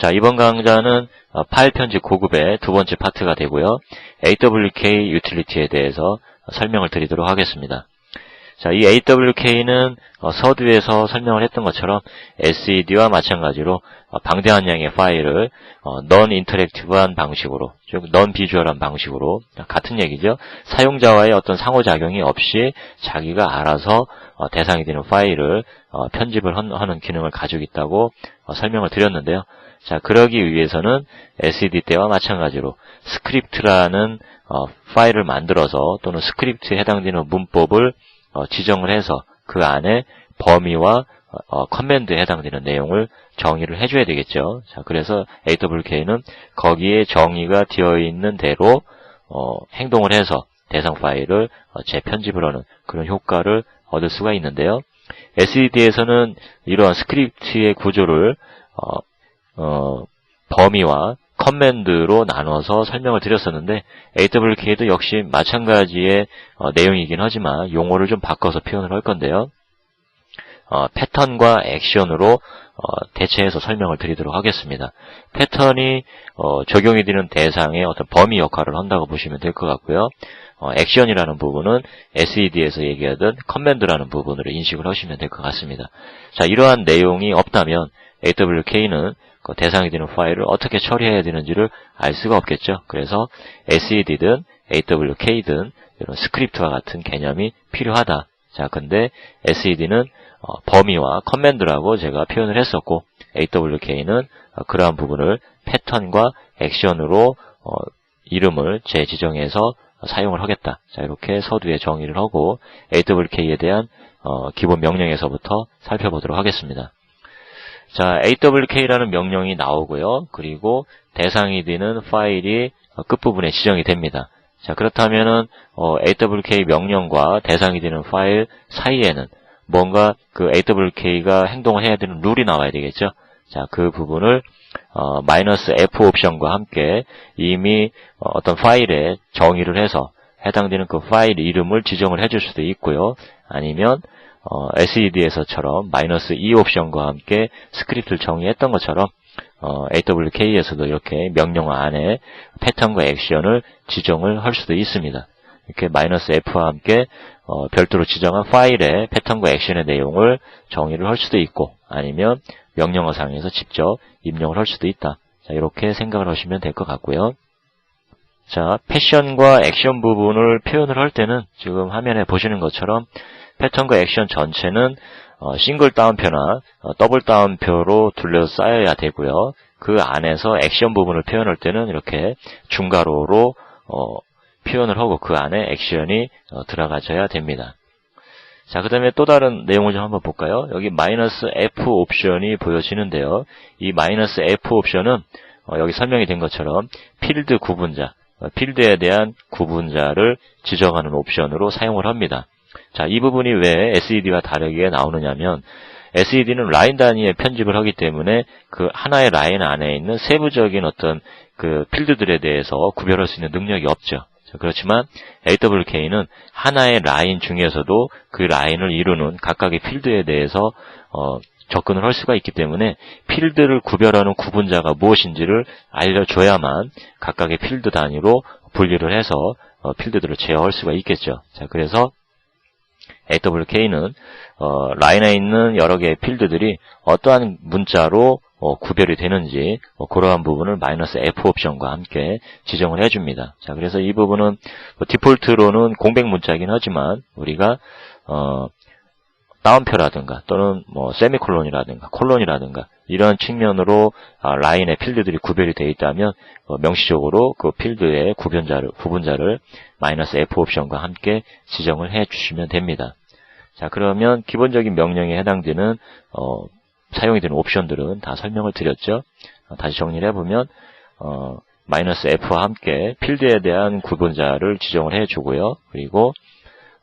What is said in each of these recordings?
자, 이번 강좌는 파일 편집 고급의 두 번째 파트가 되고요. AWK 유틸리티에 대해서 설명을 드리도록 하겠습니다. 자, 이 AWK는 서두에서 설명을 했던 것처럼 SED와 마찬가지로 방대한 양의 파일을 non-인터랙티브한 방식으로, 즉 non-비주얼한 방식으로, 같은 얘기죠. 사용자와의 어떤 상호작용이 없이 자기가 알아서 대상이 되는 파일을 편집을 하는 기능을 가지고 있다고 설명을 드렸는데요. 자, 그러기 위해서는 SED 때와 마찬가지로 스크립트라는 파일을 만들어서 또는 스크립트에 해당되는 문법을 지정을 해서 그 안에 범위와 커맨드에 해당되는 내용을 정의를 해줘야 되겠죠. 자, 그래서 AWK는 거기에 정의가 되어 있는 대로 행동을 해서 대상 파일을 재편집을 하는 그런 효과를 얻을 수가 있는데요. SED에서는 이러한 스크립트의 구조를 범위와 커맨드로 나눠서 설명을 드렸었는데 AWK도 역시 마찬가지의 내용이긴 하지만 용어를 좀 바꿔서 표현을 할 건데요. 패턴과 액션으로 대체해서 설명을 드리도록 하겠습니다. 패턴이 적용이 되는 대상의 어떤 범위 역할을 한다고 보시면 될 것 같고요. 액션이라는 부분은 SED에서 얘기하던 커맨드라는 부분으로 인식을 하시면 될 것 같습니다. 자, 이러한 내용이 없다면 AWK는 그 대상이 되는 파일을 어떻게 처리해야 되는지를 알 수가 없겠죠. 그래서 SED든 AWK든 이런 스크립트와 같은 개념이 필요하다. 자, 근데 SED는 범위와 커맨드라고 제가 표현을 했었고 AWK는 그러한 부분을 패턴과 액션으로 이름을 재지정해서 사용을 하겠다. 자, 이렇게 서두에 정의를 하고 AWK에 대한 기본 명령에서부터 살펴보도록 하겠습니다. 자, AWK라는 명령이 나오고요. 그리고 대상이 되는 파일이 끝부분에 지정이 됩니다. 자, 그렇다면은 AWK 명령과 대상이 되는 파일 사이에는 뭔가 그 AWK가 행동을 해야 되는 룰이 나와야 되겠죠. 자, 그 부분을 -F 옵션과 함께 이미 어떤 파일에 정의를 해서 해당되는 그 파일 이름을 지정을 해줄 수도 있고요. 아니면 SED에서처럼 -E 옵션과 함께 스크립트를 정의했던 것처럼 AWK에서도 이렇게 명령 안에 패턴과 액션을 지정을 할 수도 있습니다. 이렇게 -F와 함께 별도로 지정한 파일의 패턴과 액션의 내용을 정의를 할 수도 있고 아니면 명령어상에서 직접 입력을 할 수도 있다. 자, 이렇게 생각을 하시면 될 것 같고요. 자, 패션과 액션 부분을 표현을 할 때는 지금 화면에 보시는 것처럼 패턴과 액션 전체는 싱글 따옴표나 더블 따옴표로 둘러싸여야 되고요. 그 안에서 액션 부분을 표현할 때는 이렇게 중괄호로 표현을 하고 그 안에 액션이 들어가져야 됩니다. 자, 그 다음에 또 다른 내용을 좀 한번 볼까요? 여기 -F 옵션이 보여지는데요. 이 -F 옵션은 여기 설명이 된 것처럼 필드 구분자, 필드에 대한 구분자를 지정하는 옵션으로 사용을 합니다. 자, 이 부분이 왜 SED와 다르게 나오느냐면 SED는 라인 단위의 편집을 하기 때문에 그 하나의 라인 안에 있는 세부적인 어떤 그 필드들에 대해서 구별할 수 있는 능력이 없죠. 자, 그렇지만 AWK는 하나의 라인 중에서도 그 라인을 이루는 각각의 필드에 대해서 접근을 할 수가 있기 때문에 필드를 구별하는 구분자가 무엇인지를 알려줘야만 각각의 필드 단위로 분리를 해서 필드들을 제어할 수가 있겠죠. 자, 그래서 AWK는 라인에 있는 여러 개의 필드들이 어떠한 문자로 구별이 되는지 그러한 부분을 -F 옵션과 함께 지정을 해줍니다. 자, 그래서 이 부분은 디폴트로는 공백 문자이긴 하지만 우리가 따옴표라든가 또는 세미콜론이라든가 콜론이라든가 이런 측면으로 라인의 필드들이 구별이 되어 있다면 명시적으로 그 필드의 구분자를 -F 옵션과 함께 지정을 해 주시면 됩니다. 자, 그러면 기본적인 명령에 해당되는 사용이 되는 옵션들은 다 설명을 드렸죠. 다시 정리를 해보면 -F와 함께 필드에 대한 구분자를 지정을 해주고요. 그리고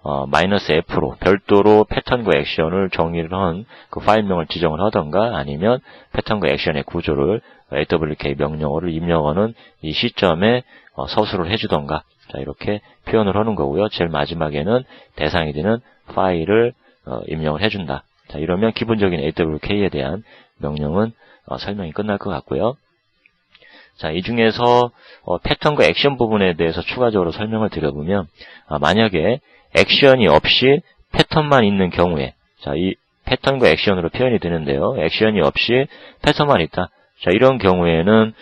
-F로 별도로 패턴과 액션을 정의를 한 그 파일명을 지정을 하던가 아니면 패턴과 액션의 구조를 AWK 명령어를 입력하는 이 시점에 서술을 해주던가 자, 이렇게 표현을 하는 거고요. 제일 마지막에는 대상이 되는 파일을 입력을 해준다. 자, 이러면 기본적인 AWK에 대한 명령은 설명이 끝날 것 같고요. 자, 이 중에서 패턴과 액션 부분에 대해서 추가적으로 설명을 드려보면, 만약에 액션이 없이 패턴만 있는 경우에, 자, 이 패턴과 액션으로 표현이 되는데요. 액션이 없이 패턴만 있다. 자, 이런 경우에는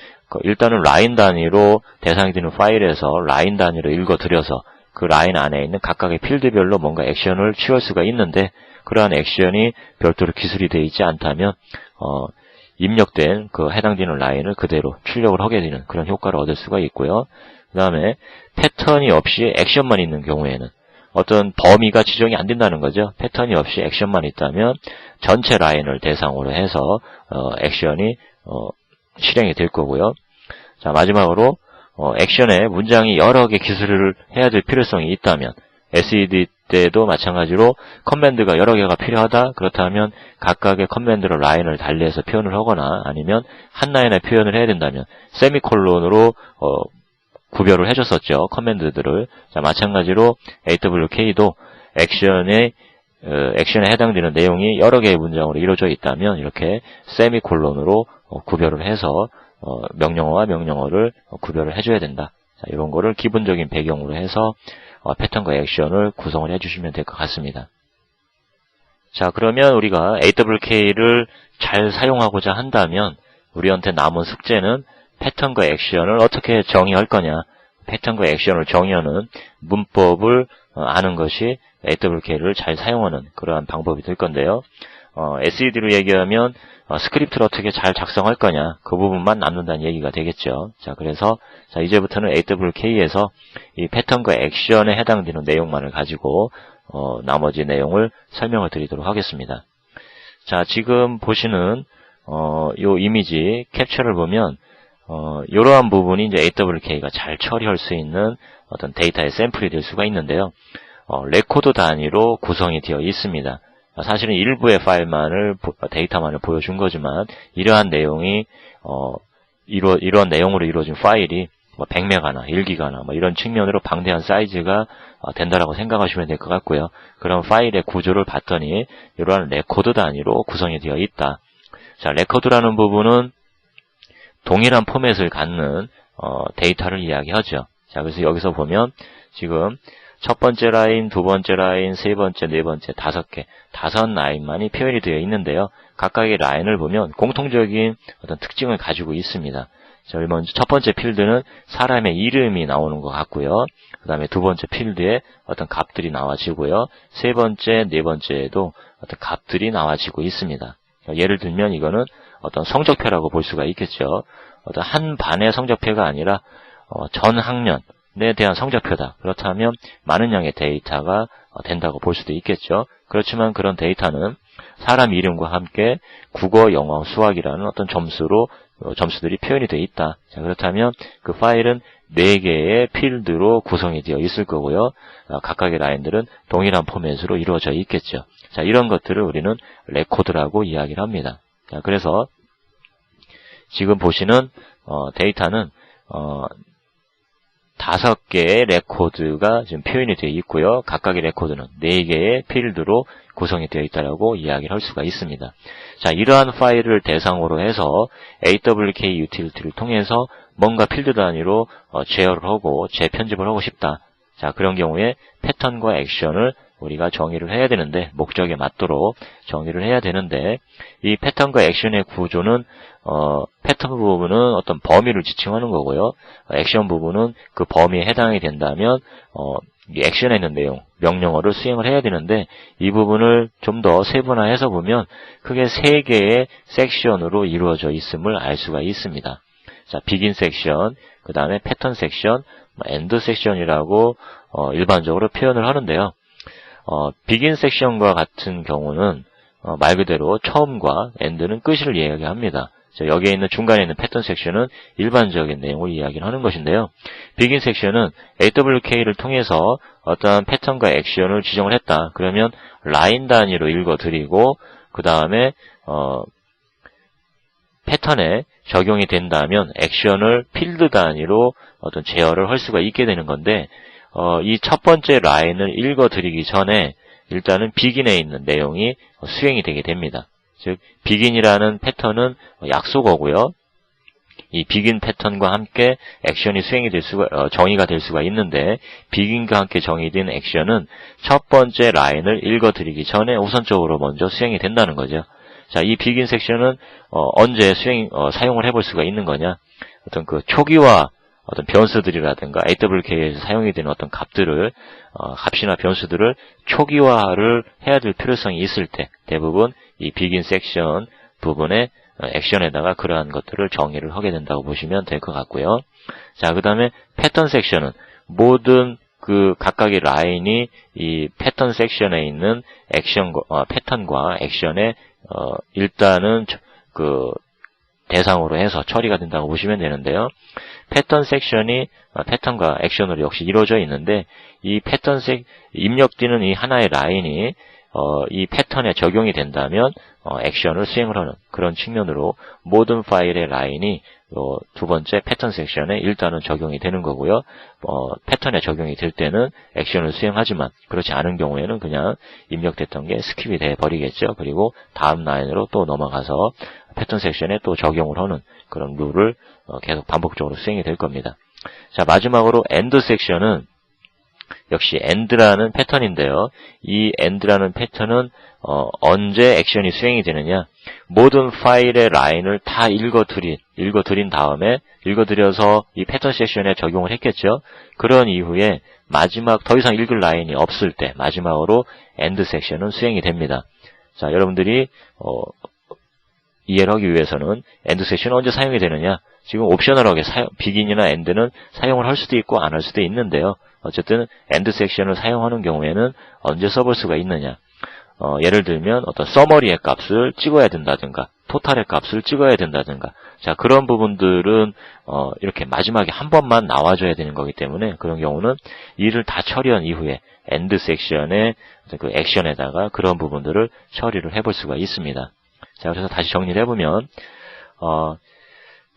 일단은 라인 단위로 대상이 되는 파일에서 라인 단위로 읽어드려서 그 라인 안에 있는 각각의 필드별로 뭔가 액션을 취할 수가 있는데, 그러한 액션이 별도로 기술이 되어 있지 않다면 입력된 그 해당되는 라인을 그대로 출력을 하게 되는 그런 효과를 얻을 수가 있고요. 그 다음에 패턴이 없이 액션만 있는 경우에는 어떤 범위가 지정이 안 된다는 거죠. 패턴이 없이 액션만 있다면 전체 라인을 대상으로 해서 액션이 실행이 될 거고요. 자, 마지막으로 액션에 문장이 여러 개 기술을 해야 될 필요성이 있다면 SED 때도 마찬가지로 커맨드가 여러 개가 필요하다. 그렇다면 각각의 커맨드로 라인을 달리해서 표현을 하거나 아니면 한 라인에 표현을 해야 된다면 세미콜론으로 구별을 해줬었죠. 커맨드들을. 자, 마찬가지로 AWK도 액션에 해당되는 내용이 여러 개의 문장으로 이루어져 있다면 이렇게 세미콜론으로 구별을 해서 명령어와 명령어를 구별을 해줘야 된다. 자, 이런 거를 기본적인 배경으로 해서 패턴과 액션을 구성을 해주시면 될 것 같습니다. 자, 그러면 우리가 AWK를 잘 사용하고자 한다면 우리한테 남은 숙제는 패턴과 액션을 어떻게 정의할 거냐. 패턴과 액션을 정의하는 문법을 아는 것이 AWK를 잘 사용하는 그러한 방법이 될 건데요. SED로 얘기하면 스크립트를 어떻게 잘 작성할 거냐, 그 부분만 남는다는 얘기가 되겠죠. 자, 그래서 이제부터는 AWK에서 이 패턴과 액션에 해당되는 내용만을 가지고 나머지 내용을 설명을 드리도록 하겠습니다. 자, 지금 보시는 요 이미지 캡처를 보면 이러한 부분이 이제 AWK가 잘 처리할 수 있는 어떤 데이터의 샘플이 될 수가 있는데요. 레코드 단위로 구성이 되어 있습니다. 사실은 일부의 데이터만을 보여준 거지만, 이러한 내용이, 이런 내용으로 이루어진 파일이 100메가나 1기가나 이런 측면으로 방대한 사이즈가 된다라고 생각하시면 될 것 같고요. 그런 파일의 구조를 봤더니, 이러한 레코드 단위로 구성이 되어 있다. 자, 레코드라는 부분은 동일한 포맷을 갖는, 데이터를 이야기하죠. 자, 그래서 여기서 보면, 지금, 첫 번째 라인, 두 번째 라인, 세 번째, 네 번째, 5개, 5라인만이 표현이 되어 있는데요. 각각의 라인을 보면 공통적인 어떤 특징을 가지고 있습니다. 자, 먼저 첫 번째 필드는 사람의 이름이 나오는 것 같고요. 그 다음에 두 번째 필드에 어떤 값들이 나와지고요. 세 번째, 네 번째에도 어떤 값들이 나와지고 있습니다. 예를 들면 이거는 어떤 성적표라고 볼 수가 있겠죠. 어떤 한 반의 성적표가 아니라 전 학년, 에 대한 성적표다. 그렇다면 많은 양의 데이터가 된다고 볼 수도 있겠죠. 그렇지만 그런 데이터는 사람 이름과 함께 국어, 영어, 수학이라는 어떤 점수들이 표현이 되어 있다. 자, 그렇다면 그 파일은 4개의 필드로 구성이 되어 있을 거고요. 각각의 라인들은 동일한 포맷으로 이루어져 있겠죠. 자, 이런 것들을 우리는 레코드라고 이야기를 합니다. 자, 그래서 지금 보시는 데이터는 5개의 레코드가 지금 표현이 되어 있고요. 각각의 레코드는 4개의 필드로 구성이 되어 있다고 이야기를 할 수가 있습니다. 자, 이러한 파일을 대상으로 해서 AWK 유틸리티를 통해서 뭔가 필드 단위로 제어를 하고 재편집을 하고 싶다. 자, 그런 경우에 패턴과 액션을 우리가 정의를 해야 되는데, 목적에 맞도록 정의를 해야 되는데, 이 패턴과 액션의 구조는 패턴 부분은 어떤 범위를 지칭하는 거고요. 액션 부분은 그 범위에 해당이 된다면 이 액션에 있는 내용, 명령어를 수행을 해야 되는데, 이 부분을 좀 더 세분화해서 보면 크게 3개의 섹션으로 이루어져 있음을 알 수가 있습니다. 자, 비긴 섹션, 그 다음에 패턴 섹션, 엔드 섹션이라고 일반적으로 표현을 하는데요. 비긴 섹션과 같은 경우는 말 그대로 처음과 엔드는 끝을 이야기합니다. 여기에 있는 중간에 있는 패턴 섹션은 일반적인 내용을 이야기를 하는 것인데요. 비긴 섹션은 AWK를 통해서 어떠한 패턴과 액션을 지정을 했다. 그러면 라인 단위로 읽어드리고 그 다음에 패턴에 적용이 된다면 액션을 필드 단위로 어떤 제어를 할 수가 있게 되는 건데, 이 첫 번째 라인을 읽어드리기 전에 일단은 비긴에 있는 내용이 수행이 되게 됩니다. 즉, 비긴이라는 패턴은 약속어고요. 이 begin 패턴과 함께 액션이 수행이 될 수가, 정의가 될 수가 있는데, begin과 함께 정의된 액션은 첫 번째 라인을 읽어드리기 전에 우선적으로 먼저 수행이 된다는 거죠. 자, 이 begin 섹션은, 언제 사용을 해볼 수가 있는 거냐? 어떤 그 초기화, 어떤 변수들이라든가 AWK에서 사용이 되는 어떤 값들을, 값이나 변수들을 초기화를 해야 될 필요성이 있을 때, 대부분 이 begin 섹션 부분에 액션에다가 그러한 것들을 정의를 하게 된다고 보시면 될 것 같고요. 자, 그 다음에 패턴 섹션은 모든 그 각각의 라인이 이 패턴 섹션에 있는 패턴과 액션에 일단은 그 대상으로 해서 처리가 된다고 보시면 되는데요. 패턴 섹션이 패턴과 액션으로 역시 이루어져 있는데, 이 입력되는 이 하나의 라인이 이 패턴에 적용이 된다면 액션을 수행을 하는 그런 측면으로 모든 파일의 라인이 두 번째 패턴 섹션에 일단은 적용이 되는 거고요. 패턴에 적용이 될 때는 액션을 수행하지만, 그렇지 않은 경우에는 그냥 입력됐던 게 스킵이 돼 버리겠죠. 그리고 다음 라인으로 또 넘어가서 패턴 섹션에 또 적용을 하는 그런 룰을 계속 반복적으로 수행이 될 겁니다. 자, 마지막으로 엔드 섹션은 역시 end라는 패턴인데요. 이 end라는 패턴은 언제 액션이 수행이 되느냐? 모든 파일의 라인을 다 읽어드린 다음에, 읽어드려서 이 패턴 섹션에 적용을 했겠죠. 그런 이후에 마지막 더 이상 읽을 라인이 없을 때 마지막으로 end 섹션은 수행이 됩니다. 자, 여러분들이 이해를 하기 위해서는 end 섹션은 언제 사용이 되느냐? 지금 옵셔널하게 begin이나 end는 사용을 할 수도 있고 안 할 수도 있는데요. 어쨌든 end 섹션을 사용하는 경우에는 언제 써볼 수가 있느냐? 예를 들면 어떤 서머리의 값을 찍어야 된다든가, 토탈의 값을 찍어야 된다든가, 자, 그런 부분들은 이렇게 마지막에 한 번만 나와줘야 되는 거기 때문에, 그런 경우는 일을 다 처리한 이후에 end 섹션의 그 액션에다가 그런 부분들을 처리를 해볼 수가 있습니다. 자, 그래서 다시 정리를 해보면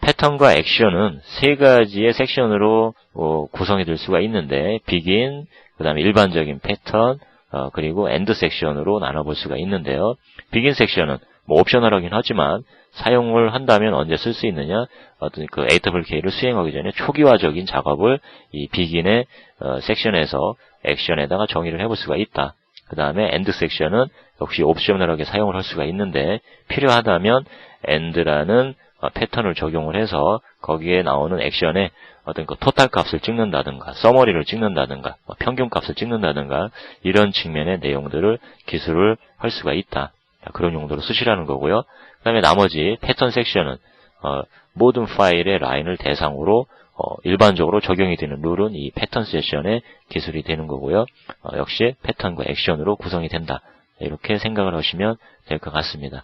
패턴과 액션은 세 가지의 섹션으로 구성이 될 수가 있는데, begin, 그 다음에 일반적인 패턴, 그리고 end 섹션으로 나눠볼 수가 있는데요. begin 섹션은 뭐 옵셔널하긴 하지만 사용을 한다면 언제 쓸 수 있느냐? 어떤 그 AWK를 수행하기 전에 초기화적인 작업을 이 begin의 섹션에서 액션에다가 정의를 해볼 수가 있다. 그 다음에 end 섹션은 역시 옵셔널하게 사용을 할 수가 있는데, 필요하다면 end라는 패턴을 적용을 해서 거기에 나오는 액션에 어떤 그 토탈 값을 찍는다든가, 서머리를 찍는다든가, 평균 값을 찍는다든가, 이런 측면의 내용들을 기술을 할 수가 있다. 그런 용도로 쓰시라는 거고요. 그 다음에 나머지 패턴 섹션은 모든 파일의 라인을 대상으로 일반적으로 적용이 되는 룰은 이 패턴 섹션의 기술이 되는 거고요. 역시 패턴과 액션으로 구성이 된다. 이렇게 생각을 하시면 될 것 같습니다.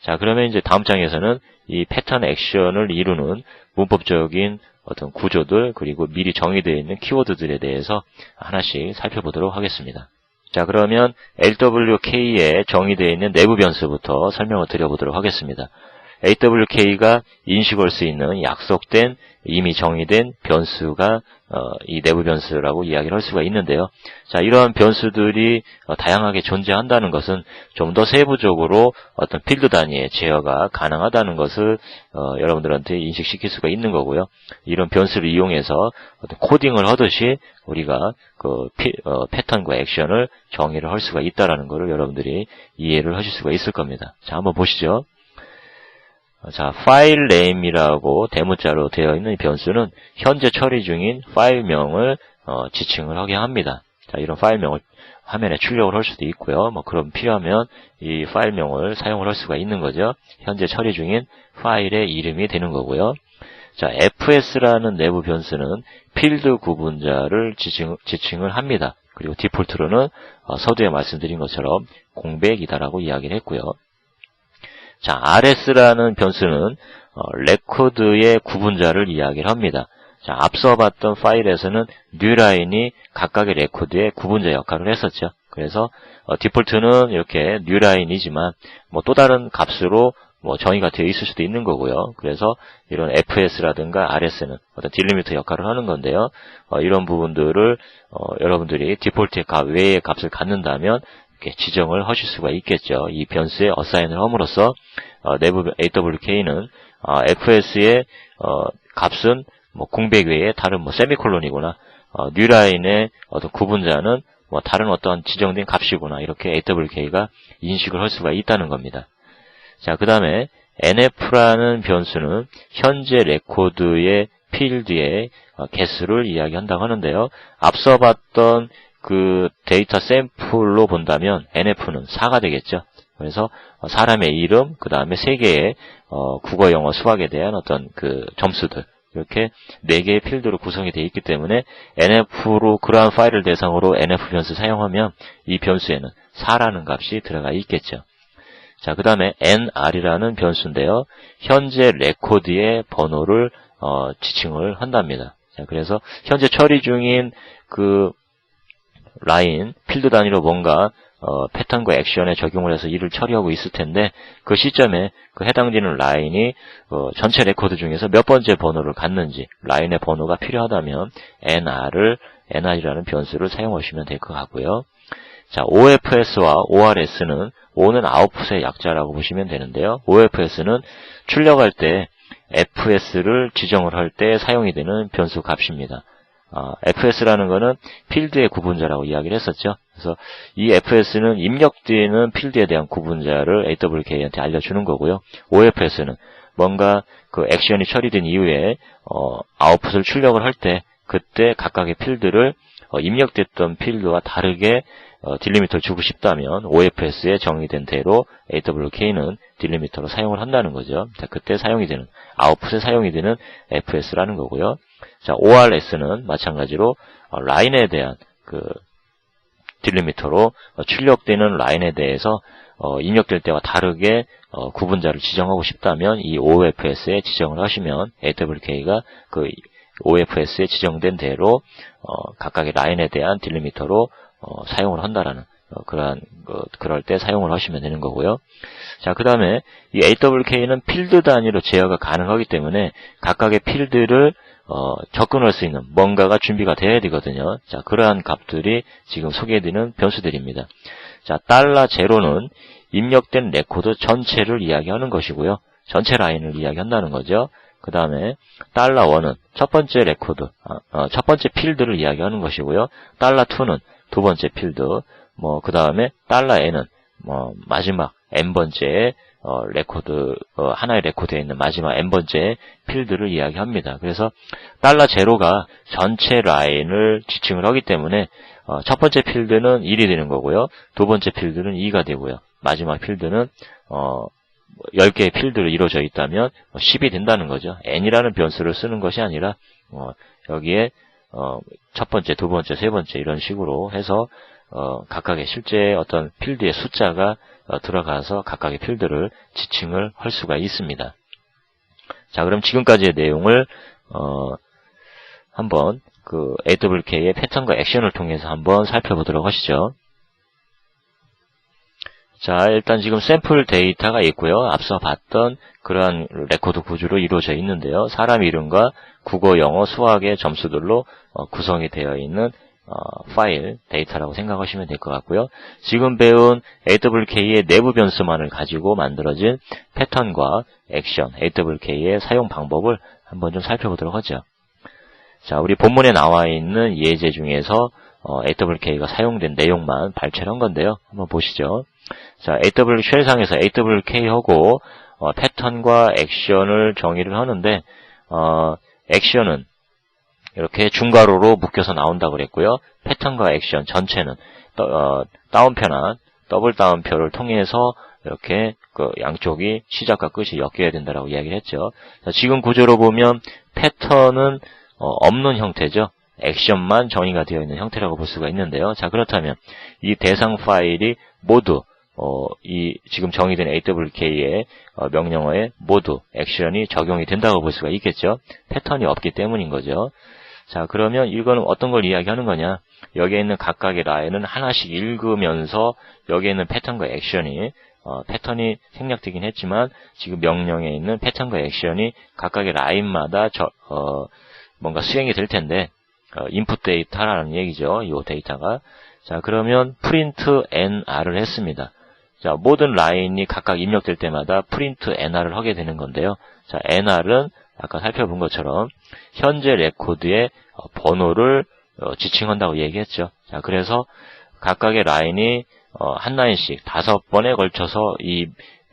자, 그러면 이제 다음 장에서는 이 패턴 액션을 이루는 문법적인 어떤 구조들, 그리고 미리 정의되어 있는 키워드들에 대해서 하나씩 살펴보도록 하겠습니다. 자, 그러면 LWK에 정의되어 있는 내부 변수부터 설명을 드려보도록 하겠습니다. AWK가 인식할 수 있는 약속된, 이미 정의된 변수가 이 내부 변수라고 이야기를 할 수가 있는데요. 자, 이러한 변수들이 다양하게 존재한다는 것은 좀 더 세부적으로 어떤 필드 단위의 제어가 가능하다는 것을 여러분들한테 인식시킬 수가 있는 거고요. 이런 변수를 이용해서 어떤 코딩을 하듯이 우리가 그 패턴과 액션을 정의를 할 수가 있다는 것을 여러분들이 이해를 하실 수가 있을 겁니다. 자, 한번 보시죠. 자, 파일 name이라고 대문자로 되어 있는 이 변수는 현재 처리 중인 파일명을 지칭을 하게 합니다. 자, 이런 파일명을 화면에 출력을 할 수도 있고요. 뭐 그럼 필요하면 이 파일명을 사용을 할 수가 있는 거죠. 현재 처리 중인 파일의 이름이 되는 거고요. 자, fs라는 내부 변수는 필드 구분자를 지칭을 합니다. 그리고 디폴트로는 서두에 말씀드린 것처럼 공백이다라고 이야기를 했고요. 자, rs라는 변수는 레코드의 구분자를 이야기를 합니다. 자, 앞서 봤던 파일에서는 newline이 각각의 레코드의 구분자 역할을 했었죠. 그래서 디폴트는 이렇게 newline이지만 뭐 또 다른 값으로 뭐 정의가 되어 있을 수도 있는 거고요. 그래서 이런 fs라든가 rs는 어떤 딜리미터 역할을 하는 건데요. 이런 부분들을 여러분들이 디폴트의 값 외의 값을 갖는다면 이렇게 지정을 하실 수가 있겠죠. 이 변수에 어사인을 함으로써 내부 AWK는 fs의 값은 뭐 공백 외에 다른 뭐 세미콜론이구나, 뉴라인의 어떤 구분자는 뭐 다른 어떤 지정된 값이구나, 이렇게 AWK가 인식을 할 수가 있다는 겁니다. 자, 그 다음에 nf라는 변수는 현재 레코드의 필드의 개수를 이야기한다고 하는데요. 앞서 봤던 그 데이터 샘플로 본다면 nf는 4가 되겠죠. 그래서 사람의 이름, 그 다음에 3개의 국어, 영어, 수학에 대한 어떤 그 점수들, 이렇게 4개의 필드로 구성이 되어 있기 때문에 nf로 그러한 파일을 대상으로 nf 변수 사용하면 이 변수에는 4라는 값이 들어가 있겠죠. 자, 그 다음에 nr이라는 변수인데요. 현재 레코드의 번호를 지칭을 한답니다. 자, 그래서 현재 처리 중인 그 라인, 필드 단위로 뭔가 패턴과 액션에 적용을 해서 일을 처리하고 있을 텐데, 그 시점에 그 해당되는 라인이 전체 레코드 중에서 몇 번째 번호를 갖는지, 라인의 번호가 필요하다면 nr이라는 변수를 사용하시면 될 것 같고요. 자, OFS와 ORS는, O는 아웃풋의 약자라고 보시면 되는데요. OFS는 출력할 때 FS를 지정을 할 때 사용이 되는 변수 값입니다. FS라는 거는 필드의 구분자라고 이야기를 했었죠. 그래서 이 FS는 입력되는 필드에 대한 구분자를 AWK한테 알려주는 거고요. OFS는 뭔가 그 액션이 처리된 이후에 아웃풋을 출력을 할 때 그때 각각의 필드를 입력됐던 필드와 다르게 딜리미터를 주고 싶다면 OFS에 정의된 대로 AWK는 딜리미터로 사용을 한다는 거죠. 자, 그때 사용이 되는, 아웃풋에 사용이 되는 FS라는 거고요. 자, ORS는 마찬가지로 라인에 대한 그 딜리미터로 출력되는 라인에 대해서 입력될 때와 다르게 구분자를 지정하고 싶다면 이 OFS에 지정을 하시면 AWK가 그 OFS에 지정된 대로 각각의 라인에 대한 딜리미터로 사용을 한다라는 그럴 때 사용을 하시면 되는 거고요. 자, 그 다음에 이 AWK는 필드 단위로 제어가 가능하기 때문에 각각의 필드를 접근할 수 있는 뭔가가 준비가 돼야 되거든요. 자, 그러한 값들이 지금 소개해드리는 변수들입니다. 자, $0는 입력된 레코드 전체를 이야기하는 것이고요. 전체 라인을 이야기한다는 거죠. 그 다음에 $1은 첫 번째 레코드, 첫 번째 필드를 이야기하는 것이고요. $2는 두 번째 필드, 그 다음에 $n은 마지막 n번째 레코드, 하나의 레코드에 있는 마지막 n번째 필드를 이야기합니다. 그래서 $0가 전체 라인을 지칭을 하기 때문에 첫 번째 필드는 1이 되는 거고요. 두 번째 필드는 2가 되고요. 마지막 필드는 10개의 필드로 이루어져 있다면 10이 된다는 거죠. n이라는 변수를 쓰는 것이 아니라 여기에 첫 번째, 두 번째, 세 번째 이런 식으로 해서 각각의 실제 어떤 필드의 숫자가 들어가서 각각의 필드를 지칭을 할 수가 있습니다. 자, 그럼 지금까지의 내용을 한번 그 AWK의 패턴과 액션을 통해서 한번 살펴보도록 하시죠. 자, 일단 지금 샘플 데이터가 있고요. 앞서 봤던 그러한 레코드 구조로 이루어져 있는데요. 사람 이름과 국어, 영어, 수학의 점수들로 구성이 되어 있는 파일, 데이터라고 생각하시면 될 것 같고요. 지금 배운 AWK의 내부 변수만을 가지고 만들어진 패턴과 액션, AWK의 사용 방법을 한번 좀 살펴보도록 하죠. 자, 우리 본문에 나와 있는 예제 중에서 AWK가 사용된 내용만 발췌한 건데요. 한번 보시죠. 자, 쉘상에서 AWK하고 패턴과 액션을 정의를 하는데 액션은 이렇게 중괄호로 묶여서 나온다고 그랬고요. 패턴과 액션 전체는 다운표나 더블 다운표를 통해서 이렇게 그 양쪽이 시작과 끝이 엮여야 된다라고 이야기를 했죠. 자, 지금 구조로 보면 패턴은 없는 형태죠. 액션만 정의가 되어 있는 형태라고 볼 수가 있는데요. 자, 그렇다면 이 대상 파일이 모두 이 지금 정의된 AWK의 명령어에 모두 액션이 적용이 된다고 볼 수가 있겠죠. 패턴이 없기 때문인 거죠. 자, 그러면 이거는 어떤 걸 이야기하는 거냐? 여기에 있는 각각의 라인은 하나씩 읽으면서 여기에 있는 패턴과 액션이 패턴이 생략되긴 했지만 지금 명령에 있는 패턴과 액션이 각각의 라인마다 뭔가 수행이 될 텐데 인풋 데이터라는 얘기죠. 이 데이터가. 자, 그러면 프린트 nr을 했습니다. 자, 모든 라인이 각각 입력될 때마다 프린트 nr을 하게 되는 건데요. 자, NR은 아까 살펴본 것처럼 현재 레코드의 번호를 지칭한다고 얘기했죠. 자, 그래서 각각의 라인이 한 라인씩 5번에 걸쳐서 이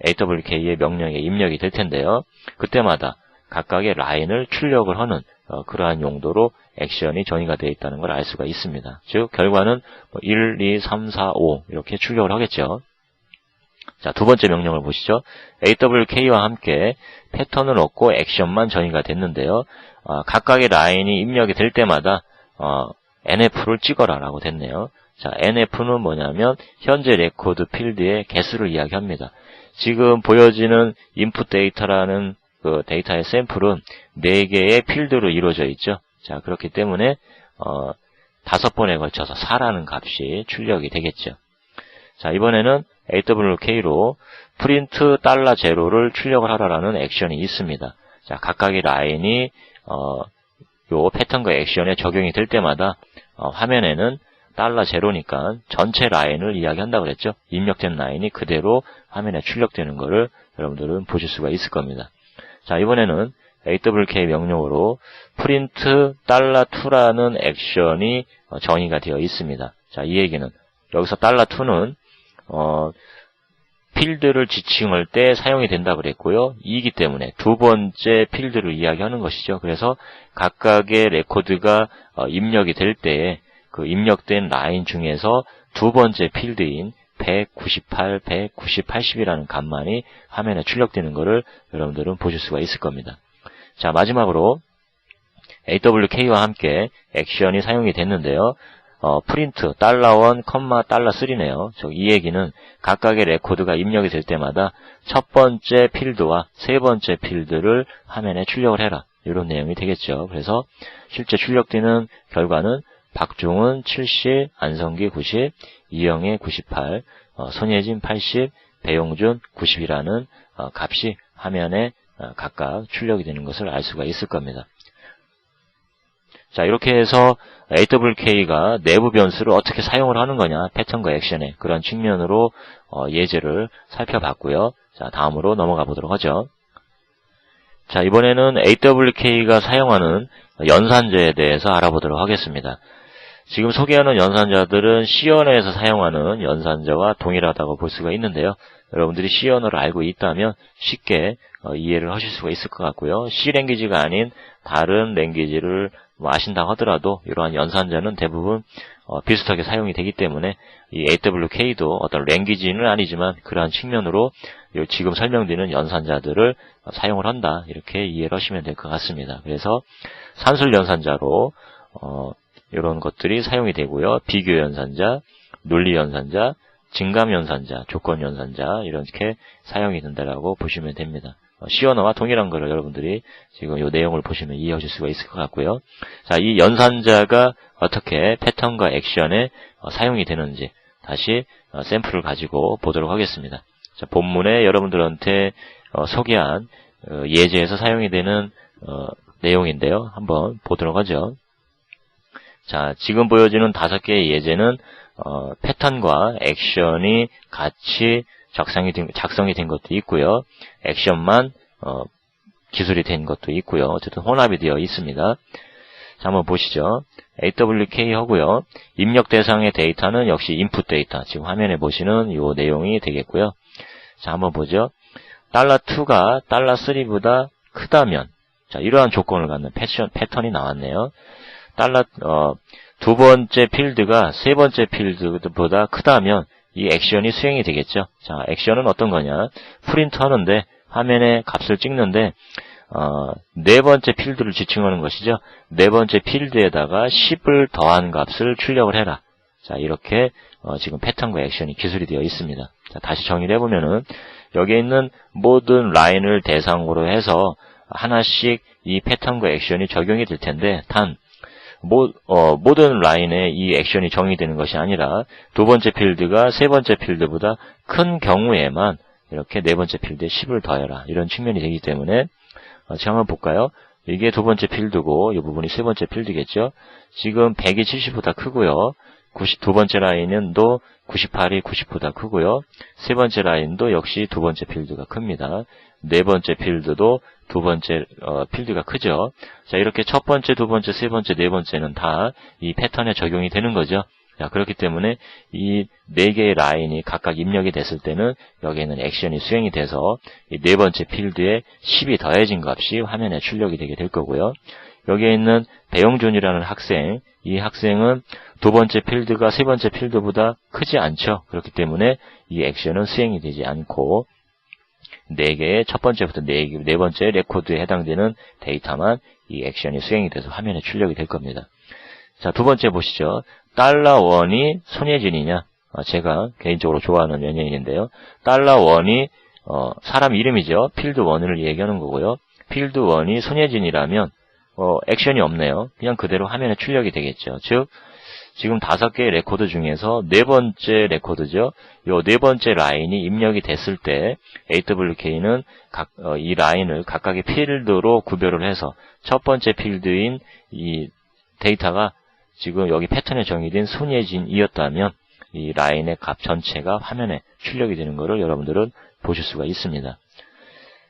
AWK의 명령에 입력이 될 텐데요. 그때마다 각각의 라인을 출력을 하는 그러한 용도로 액션이 정의가 되어 있다는 걸 알 수가 있습니다. 즉 결과는 1, 2, 3, 4, 5 이렇게 출력을 하겠죠. 자, 두 번째 명령을 보시죠. AWK와 함께 패턴을 얻고 액션만 정의가 됐는데요. 각각의 라인이 입력이 될 때마다 NF를 찍어라 라고 됐네요. 자, NF는 뭐냐면 현재 레코드 필드의 개수를 이야기합니다. 지금 보여지는 인풋 데이터라는 그 데이터의 샘플은 4개의 필드로 이루어져 있죠. 자, 그렇기 때문에 5번에 걸쳐서 4라는 값이 출력이 되겠죠. 자, 이번에는 AWK로 프린트 $0를 출력을 하라라는 액션이 있습니다. 자, 각각의 라인이 요 패턴과 액션에 적용이 될 때마다 화면에는 $0니까 전체 라인을 이야기한다고 그랬죠. 입력된 라인이 그대로 화면에 출력되는 거를 여러분들은 보실 수가 있을 겁니다. 자, 이번에는 AWK 명령으로 프린트 $2라는 액션이 정의가 되어 있습니다. 자, 이 얘기는 여기서 $2는 필드를 지칭할 때 사용이 된다 그랬고요. 이기 때문에 두 번째 필드를 이야기하는 것이죠. 그래서 각각의 레코드가 입력이 될 때에 그 입력된 라인 중에서 두 번째 필드인 198, 190, 80이라는 값만이 화면에 출력되는 것을 여러분들은 보실 수가 있을 겁니다. 자, 마지막으로 AWK와 함께 액션이 사용이 됐는데요. 프린트 $1, $3네요. 이 얘기는 각각의 레코드가 입력이 될 때마다 첫 번째 필드와 세 번째 필드를 화면에 출력을 해라. 이런 내용이 되겠죠. 그래서 실제 출력되는 결과는 박종은 70, 안성기 90, 이영애 98, 손예진 80, 배용준 90이라는 값이 화면에 각각 출력이 되는 것을 알 수가 있을 겁니다. 자, 이렇게 해서 AWK가 내부 변수를 어떻게 사용을 하는 거냐, 패턴과 액션의 그런 측면으로 예제를 살펴봤고요. 자, 다음으로 넘어가 보도록 하죠. 자, 이번에는 AWK가 사용하는 연산자에 대해서 알아보도록 하겠습니다. 지금 소개하는 연산자들은 C 언어에서 사용하는 연산자와 동일하다고 볼 수가 있는데요. 여러분들이 C 언어를 알고 있다면 쉽게 이해를 하실 수가 있을 것 같고요. C 랭귀지가 아닌 다른 랭귀지를 아신다고 하더라도 이러한 연산자는 대부분 비슷하게 사용이 되기 때문에 이 AWK도 어떤 랭귀지는 아니지만 그러한 측면으로 지금 설명드리는 연산자들을 사용을 한다. 이렇게 이해를 하시면 될 것 같습니다. 그래서 산술 연산자로 이런 것들이 사용이 되고요. 비교 연산자, 논리 연산자, 증감 연산자, 조건 연산자 이렇게 사용이 된다라고 보시면 됩니다. C 언어와 동일한 거를 여러분들이 지금 이 내용을 보시면 이해하실 수가 있을 것 같고요. 자, 이 연산자가 어떻게 패턴과 액션에 사용이 되는지 다시 샘플을 가지고 보도록 하겠습니다. 자, 본문에 여러분들한테 소개한 예제에서 사용이 되는 내용인데요. 한번 보도록 하죠. 자, 지금 보여지는 5개의 예제는 패턴과 액션이 같이 작성이 된 것도 있고요. 액션만 기술이 된 것도 있고요. 어쨌든 혼합이 되어 있습니다. 자, 한번 보시죠. AWK 하고요. 입력 대상의 데이터는 역시 인풋 데이터. 지금 화면에 보시는 이 내용이 되겠고요. 자, 한번 보죠. $2가 $3보다 크다면, 자, 이러한 조건을 갖는 패턴이 나왔네요. 두 번째 필드가 세 번째 필드보다 크다면 이 액션이 수행이 되겠죠. 자, 액션은 어떤 거냐? 프린트 하는데 화면에 값을 찍는데 네 번째 필드를 지칭하는 것이죠. 네 번째 필드에다가 10을 더한 값을 출력을 해라. 자, 이렇게 지금 패턴과 액션이 기술이 되어 있습니다. 자, 다시 정리를 해보면은 여기에 있는 모든 라인을 대상으로 해서 하나씩 이 패턴과 액션이 적용이 될 텐데 단 모든 라인에 이 액션이 정의되는 것이 아니라 두 번째 필드가 세 번째 필드보다 큰 경우에만 이렇게 네 번째 필드에 10을 더해라. 이런 측면이 되기 때문에 제가 한번 볼까요? 이게 두 번째 필드고 이 부분이 세 번째 필드겠죠. 지금 100이 70보다 크고요. 두 번째 라인도 98이 90보다 크고요. 세 번째 라인도 역시 두 번째 필드가 큽니다. 네 번째 필드도 두 번째 필드가 크죠. 자, 이렇게 첫 번째, 두 번째, 세 번째, 네 번째는 다 이 패턴에 적용이 되는 거죠. 자, 그렇기 때문에 이 네 개의 라인이 각각 입력이 됐을 때는 여기에는 액션이 수행이 돼서 이 네 번째 필드에 10이 더해진 값이 화면에 출력이 되게 될 거고요. 여기에 있는 배용준이라는 학생, 이 학생은 두 번째 필드가 세 번째 필드보다 크지 않죠. 그렇기 때문에 이 액션은 수행이 되지 않고 네 개의 첫 번째부터 네 번째 레코드에 해당되는 데이터만 이 액션이 수행이 돼서 화면에 출력이 될 겁니다. 자, 두 번째 보시죠. $1이 손예진이냐? 제가 개인적으로 좋아하는 연예인인데요. $1이 사람 이름이죠. 필드 1을 얘기하는 거고요. 필드 1이 손예진이라면 액션이 없네요. 그냥 그대로 화면에 출력이 되겠죠. 즉 지금 5개의 레코드 중에서 네 번째 레코드죠. 요 네 번째 라인이 입력이 됐을 때 AWK는 이 라인을 각각의 필드로 구별을 해서 첫 번째 필드인 이 데이터가 지금 여기 패턴에 정의된 손예진이었다면 이 라인의 값 전체가 화면에 출력이 되는 것을 여러분들은 보실 수가 있습니다.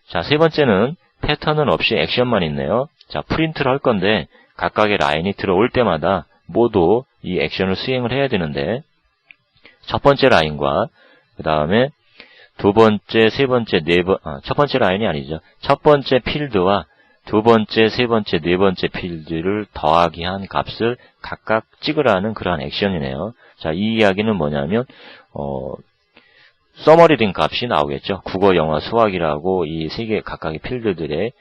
자, 세 번째는 패턴은 없이 액션만 있네요. 자, 프린트를 할 건데 각각의 라인이 들어올 때마다 모두 이 액션을 수행을 해야 되는데 첫 번째 라인과 그 다음에 두 번째, 세 번째, 첫 번째 라인이 아니죠. 첫 번째 필드와 두 번째, 세 번째, 네 번째 필드를 더하기 한 값을 각각 찍으라는 그러한 액션이네요. 자, 이 이야기는 뭐냐면 서머리된 값이 나오겠죠. 국어, 영어, 수학이라고 이 세 개 각각의 필드들의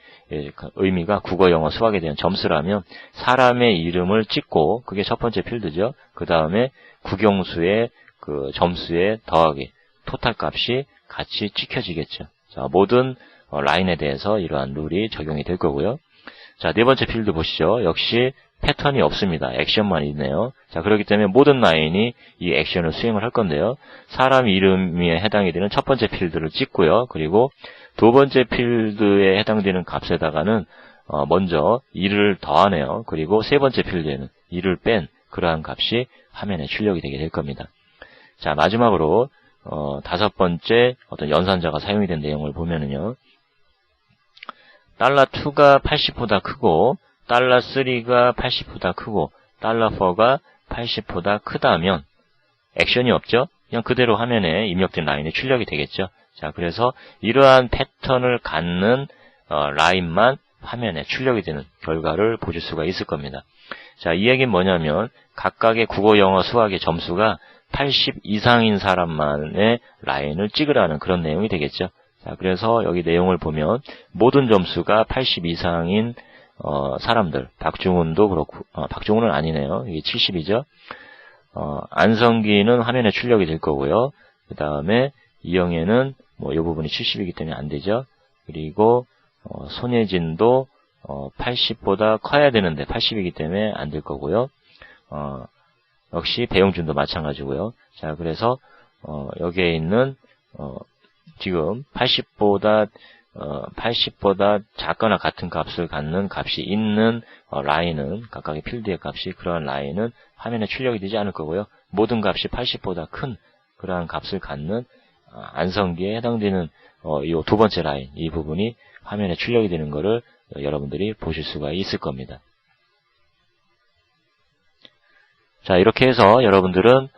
의미가 국어, 영어, 수학에 대한 점수라면 사람의 이름을 찍고 그게 첫 번째 필드죠. 그 다음에 국영수의 그 점수에 더하기 토탈 값이 같이 찍혀지겠죠. 자, 모든 라인에 대해서 이러한 룰이 적용이 될 거고요. 자, 네 번째 필드 보시죠. 역시 패턴이 없습니다. 액션만 있네요. 자, 그렇기 때문에 모든 라인이 이 액션을 수행을 할 건데요. 사람 이름에 해당이 되는 첫 번째 필드를 찍고요. 그리고 두 번째 필드에 해당되는 값에다가는 먼저 1을 더하네요. 그리고 세 번째 필드에는 1을 뺀 그러한 값이 화면에 출력이 되게 될 겁니다. 자, 마지막으로 다섯 번째 어떤 연산자가 사용이 된 내용을 보면은요. $2가 80보다 크고 $3가 80보다 크고 $4가 80보다 크다면 액션이 없죠? 그냥 그대로 화면에 입력된 라인이 출력이 되겠죠. 자, 그래서 이러한 패턴을 갖는 라인만 화면에 출력이 되는 결과를 보실 수가 있을 겁니다. 자, 이 얘기는 뭐냐면 각각의 국어, 영어, 수학의 점수가 80 이상인 사람만의 라인을 찍으라는 그런 내용이 되겠죠. 자, 그래서 여기 내용을 보면 모든 점수가 80 이상인 사람들, 박중훈도 그렇고, 박중훈은 아니네요. 이게 70이죠. 안성기는 화면에 출력이 될 거고요. 그 다음에 이영애는 이 부분이 70이기 때문에 안 되죠. 그리고 손예진도 80보다 커야 되는데 80이기 때문에 안 될 거고요. 역시 배용준도 마찬가지고요. 자, 그래서 여기에 있는 지금 80보다 작거나 같은 값을 갖는 값이 있는 라인은 각각의 필드의 값이 그러한 라인은 화면에 출력이 되지 않을 거고요. 모든 값이 80보다 큰 그러한 값을 갖는 안성기에 해당되는 이 두 번째 라인 이 부분이 화면에 출력이 되는 것을 여러분들이 보실 수가 있을 겁니다. 자, 이렇게 해서 여러분들은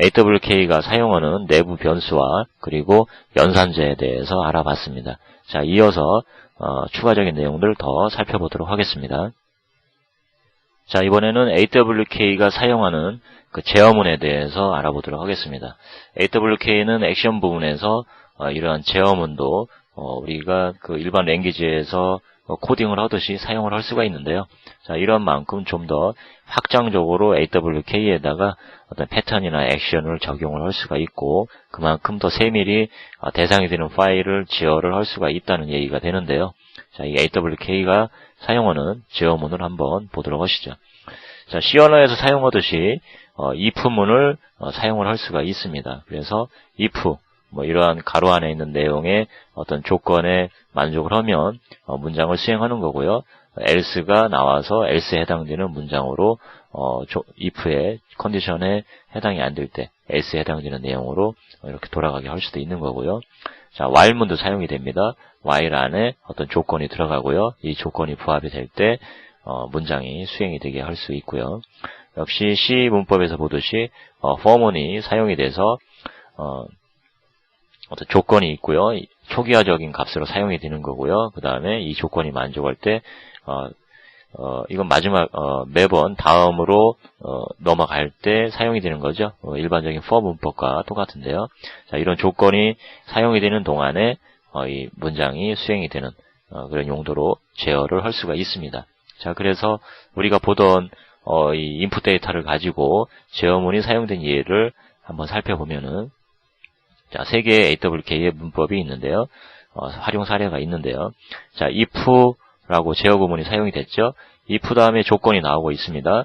AWK가 사용하는 내부 변수와 그리고 연산자에 대해서 알아봤습니다. 자, 이어서 추가적인 내용들을 더 살펴보도록 하겠습니다. 자, 이번에는 AWK가 사용하는 그 제어문에 대해서 알아보도록 하겠습니다. AWK는 액션 부분에서 이러한 제어문도 우리가 그 일반 랭귀지에서 코딩을 하듯이 사용을 할 수가 있는데요. 자, 이런 만큼 좀 더 확장적으로 AWK에다가 어떤 패턴이나 액션을 적용을 할 수가 있고 그만큼 더 세밀히 대상이 되는 파일을 제어를 할 수가 있다는 얘기가 되는데요. 자, 이 AWK가 사용하는 제어문을 한번 보도록 하시죠. 자, C 언어에서 사용하듯이 if문을 사용을 할 수가 있습니다. 그래서 if 이러한 가로 안에 있는 내용의 어떤 조건에 만족을 하면 문장을 수행하는 거고요. else가 나와서 else에 해당되는 문장으로 if에 컨디션에 해당이 안 될 때 else에 해당되는 내용으로 이렇게 돌아가게 할 수도 있는 거고요. 자, while문도 사용이 됩니다. while 안에 어떤 조건이 들어가고요. 이 조건이 부합이 될 때 문장이 수행이 되게 할 수 있고요. 역시 C 문법에서 보듯이 for문이 사용이 돼서 어떤 조건이 있고요. 초기화적인 값으로 사용이 되는 거고요. 그 다음에 이 조건이 만족할 때 이건 마지막 매번 다음으로 넘어갈 때 사용이 되는 거죠. 일반적인 for 문법과 똑같은데요. 자, 이런 조건이 사용이 되는 동안에 이 문장이 수행이 되는 그런 용도로 제어를 할 수가 있습니다. 자, 그래서 우리가 보던 이 인풋 데이터를 가지고 제어문이 사용된 예를 한번 살펴보면은, 자, 3개의 AWK의 문법이 있는데요. 활용 사례가 있는데요. 자, if라고 제어 구문이 사용이 됐죠. if 다음에 조건이 나오고 있습니다.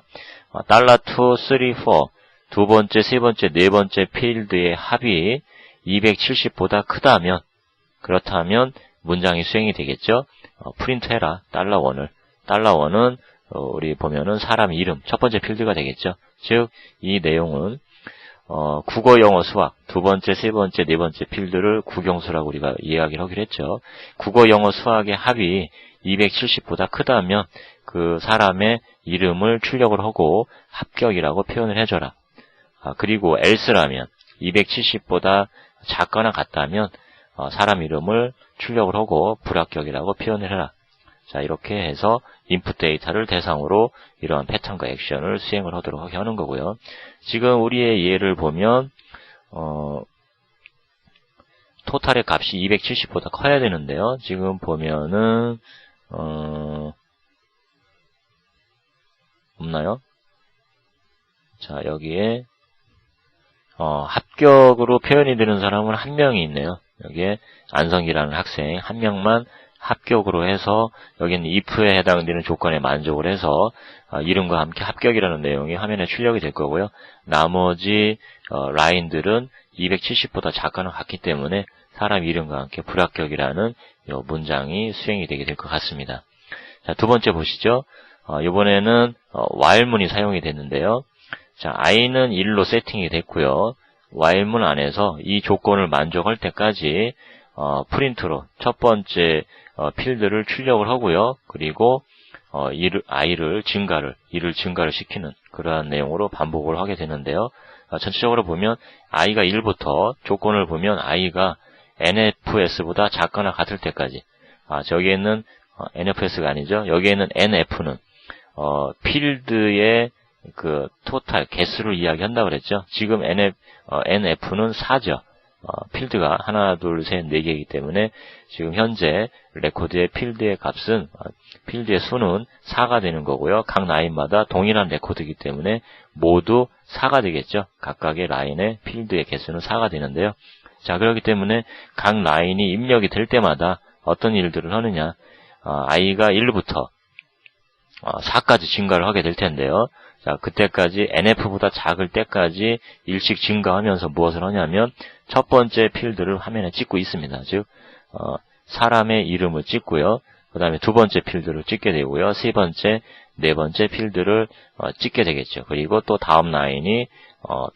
$2, 3, 4 두 번째, 세 번째, 네 번째 필드의 합이 270보다 크다면, 그렇다면 문장이 수행이 되겠죠. 프린트해라 $1을. $1은 우리 보면은 사람 이름 첫 번째 필드가 되겠죠. 즉 이 내용은 국어, 영어, 수학 두 번째, 세 번째, 네 번째 필드를 국영수라고 우리가 이야기를 하기로 했죠. 국어, 영어, 수학의 합이 270보다 크다면 그 사람의 이름을 출력을 하고 합격이라고 표현을 해줘라. 그리고 else라면 270보다 작거나 같다면 사람 이름을 출력을 하고 불합격이라고 표현을 해라. 자, 이렇게 해서 인풋 데이터를 대상으로 이러한 패턴과 액션을 수행을 하도록 하게 하는 거고요. 지금 우리의 예를 보면 토탈의 값이 270보다 커야 되는데요. 지금 보면은 없나요? 자, 여기에 합격으로 표현이 되는 사람은 한 명이 있네요. 여기에 안성기라는 학생 한 명만 합격으로 해서 여기는 if에 해당되는 조건에 만족을 해서 이름과 함께 합격이라는 내용이 화면에 출력이 될 거고요. 나머지 라인들은 270보다 작거나 같기 때문에 사람 이름과 함께 불합격이라는 문장이 수행이 되게 될 것 같습니다. 자, 두 번째 보시죠. 이번에는 while문이 사용이 됐는데요. 자, i는 1로 세팅이 됐고요. while문 안에서 이 조건을 만족할 때까지 프린트로 첫 번째 필드를 출력을 하고요. 그리고 i를 증가를 시키는 그러한 내용으로 반복을 하게 되는데요. 전체적으로 보면 i가 1부터 조건을 보면 i가 nfs보다 작거나 같을 때까지 저기에는 nfs가 아니죠. 여기에는 nf는 필드의 그 토탈 개수를 이야기한다고 그랬죠. 지금 nf는 4죠. 필드가 하나, 둘, 셋, 4개이기 때문에 지금 현재 레코드의 필드의 값은 필드의 수는 4가 되는 거고요. 각 라인마다 동일한 레코드이기 때문에 모두 4가 되겠죠. 각각의 라인의 필드의 개수는 4가 되는데요. 자, 그렇기 때문에 각 라인이 입력이 될 때마다 어떤 일들을 하느냐, i가 1부터 4까지 증가를 하게 될 텐데요. 자, 그때까지 nf보다 작을 때까지 일씩 증가하면서 무엇을 하냐면 첫 번째 필드를 화면에 찍고 있습니다. 즉 사람의 이름을 찍고요. 그 다음에 두 번째 필드를 찍게 되고요. 세 번째, 네 번째 필드를 찍게 되겠죠. 그리고 또 다음 라인이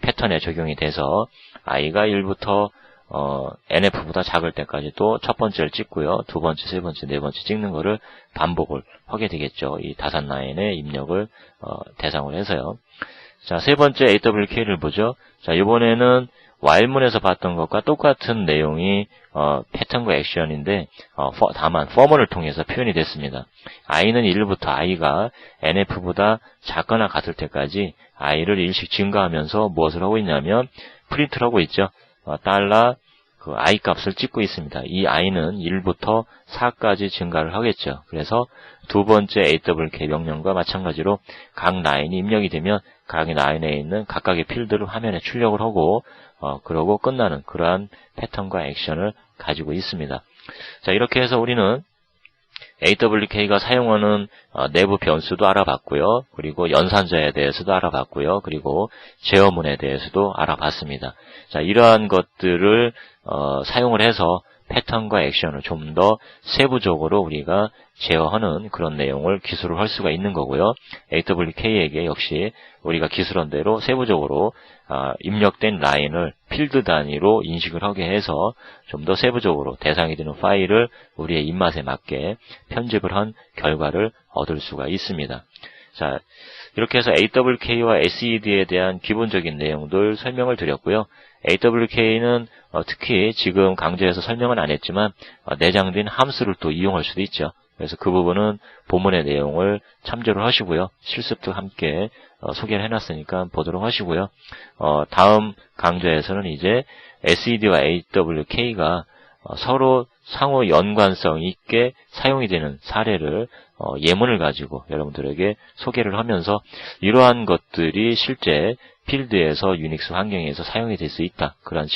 패턴에 적용이 돼서 i가 1부터 nf보다 작을 때까지 또 첫 번째를 찍고요. 두 번째, 세 번째, 네 번째 찍는 거를 반복을 하게 되겠죠. 이 다섯 라인의 입력을 대상으로 해서요. 자, 세 번째 AWK를 보죠. 자, 이번에는 while문에서 봤던 것과 똑같은 내용이 패턴과 액션인데 다만 for문을 통해서 표현이 됐습니다. i는 1부터 i가 nf보다 작거나 같을 때까지 i를 일씩 증가하면서 무엇을 하고 있냐면 프린트를 하고 있죠. 달러 그 i 값을 찍고 있습니다. 이 i는 1부터 4까지 증가를 하겠죠. 그래서 두 번째 AWK 명령과 마찬가지로 각 라인이 입력이 되면 각 라인에 있는 각각의 필드를 화면에 출력을 하고 그러고 끝나는 그러한 패턴과 액션을 가지고 있습니다. 자, 이렇게 해서 우리는 AWK가 사용하는 내부 변수도 알아봤고요. 그리고 연산자에 대해서도 알아봤고요. 그리고 제어문에 대해서도 알아봤습니다. 자, 이러한 것들을 사용을 해서 패턴과 액션을 좀 더 세부적으로 우리가 제어하는 그런 내용을 기술을 할 수가 있는 거고요. AWK에게 역시 우리가 기술원대로 세부적으로 입력된 라인을 필드 단위로 인식을 하게 해서 좀 더 세부적으로 대상이 되는 파일을 우리의 입맛에 맞게 편집을 한 결과를 얻을 수가 있습니다. 자, 이렇게 해서 AWK와 SED에 대한 기본적인 내용들 설명을 드렸고요. AWK는 특히 지금 강좌에서 설명은 안 했지만 내장된 함수를 또 이용할 수도 있죠. 그래서 그 부분은 본문의 내용을 참조를 하시고요. 실습도 함께 소개를 해놨으니까 보도록 하시고요. 다음 강좌에서는 이제 SED와 AWK가 서로 상호 연관성 있게 사용이 되는 사례를 예문을 가지고 여러분들에게 소개를 하면서 이러한 것들이 실제 필드에서 유닉스 환경에서 사용이 될 수 있다. 그런